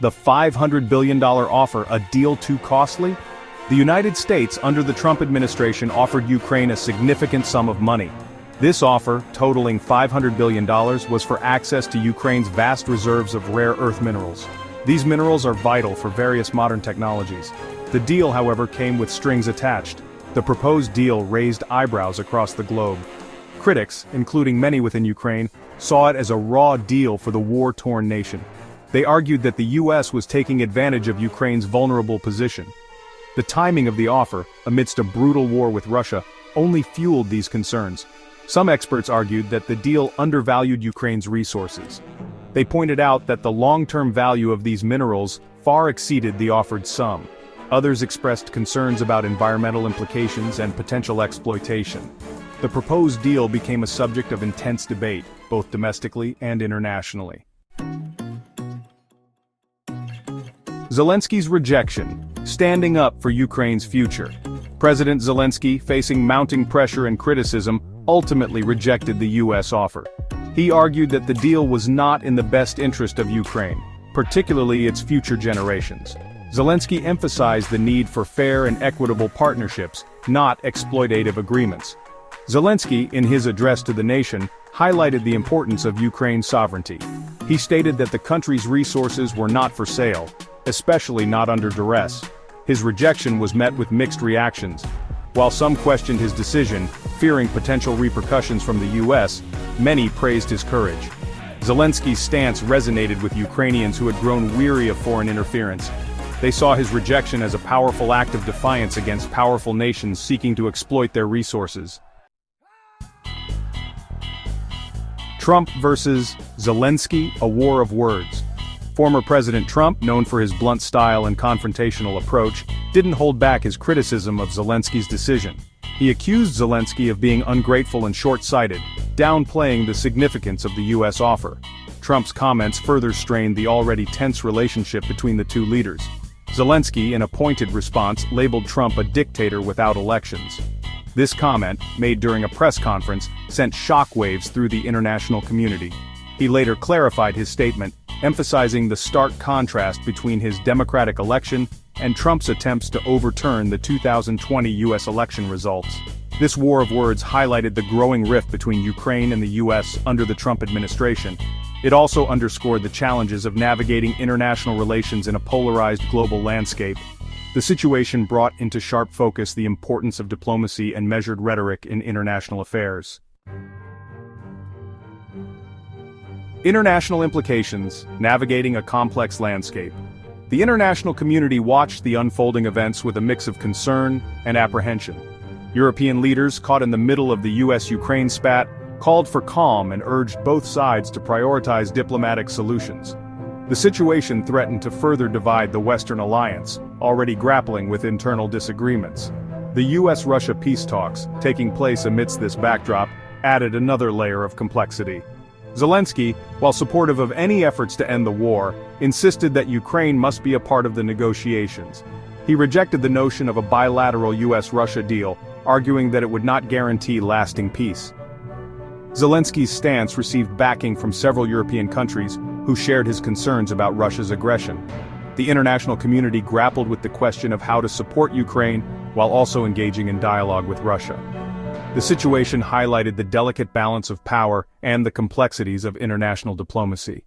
The $500 billion offer a deal too costly? The United States, under the Trump administration, offered Ukraine a significant sum of money. This offer, totaling $500 billion, was for access to Ukraine's vast reserves of rare earth minerals. These minerals are vital for various modern technologies. The deal, however, came with strings attached. The proposed deal raised eyebrows across the globe. Critics, including many within Ukraine, saw it as a raw deal for the war-torn nation. They argued that the U.S. was taking advantage of Ukraine's vulnerable position. The timing of the offer, amidst a brutal war with Russia, only fueled these concerns. Some experts argued that the deal undervalued Ukraine's resources. They pointed out that the long-term value of these minerals far exceeded the offered sum. Others expressed concerns about environmental implications and potential exploitation. The proposed deal became a subject of intense debate, both domestically and internationally. Zelensky's rejection, standing up for Ukraine's future. President Zelenskyy, facing mounting pressure and criticism, ultimately rejected the U.S. offer. He argued that the deal was not in the best interest of Ukraine, particularly its future generations. Zelenskyy emphasized the need for fair and equitable partnerships, not exploitative agreements. Zelenskyy, in his address to the nation, highlighted the importance of Ukraine's sovereignty. He stated that the country's resources were not for sale, especially not under duress. His rejection was met with mixed reactions. While some questioned his decision, fearing potential repercussions from the U.S., many praised his courage. Zelenskyy's stance resonated with Ukrainians who had grown weary of foreign interference. They saw his rejection as a powerful act of defiance against powerful nations seeking to exploit their resources. Trump versus Zelenskyy, a war of words. Former President Trump, known for his blunt style and confrontational approach, didn't hold back his criticism of Zelenskyy's decision. He accused Zelenskyy of being ungrateful and short-sighted, downplaying the significance of the U.S. offer. Trump's comments further strained the already tense relationship between the two leaders. Zelenskyy, in a pointed response, labeled Trump a dictator without elections. This comment, made during a press conference, sent shockwaves through the international community. He later clarified his statement, emphasizing the stark contrast between his democratic election and Trump's attempts to overturn the 2020 U.S. election results. This war of words highlighted the growing rift between Ukraine and the U.S. under the Trump administration. It also underscored the challenges of navigating international relations in a polarized global landscape. The situation brought into sharp focus the importance of diplomacy and measured rhetoric in international affairs. International implications, navigating a complex landscape. The international community watched the unfolding events with a mix of concern and apprehension. European leaders, caught in the middle of the U.S. Ukraine spat, called for calm and urged both sides to prioritize diplomatic solutions. The situation threatened to further divide the Western alliance, already grappling with internal disagreements. The U.S.-Russia peace talks, taking place amidst this backdrop, added another layer of complexity. Zelenskyy, while supportive of any efforts to end the war, insisted that Ukraine must be a part of the negotiations. He rejected the notion of a bilateral U.S.-Russia deal, arguing that it would not guarantee lasting peace. Zelenskyy's stance received backing from several European countries who shared his concerns about Russia's aggression. The international community grappled with the question of how to support Ukraine while also engaging in dialogue with Russia. The situation highlighted the delicate balance of power and the complexities of international diplomacy.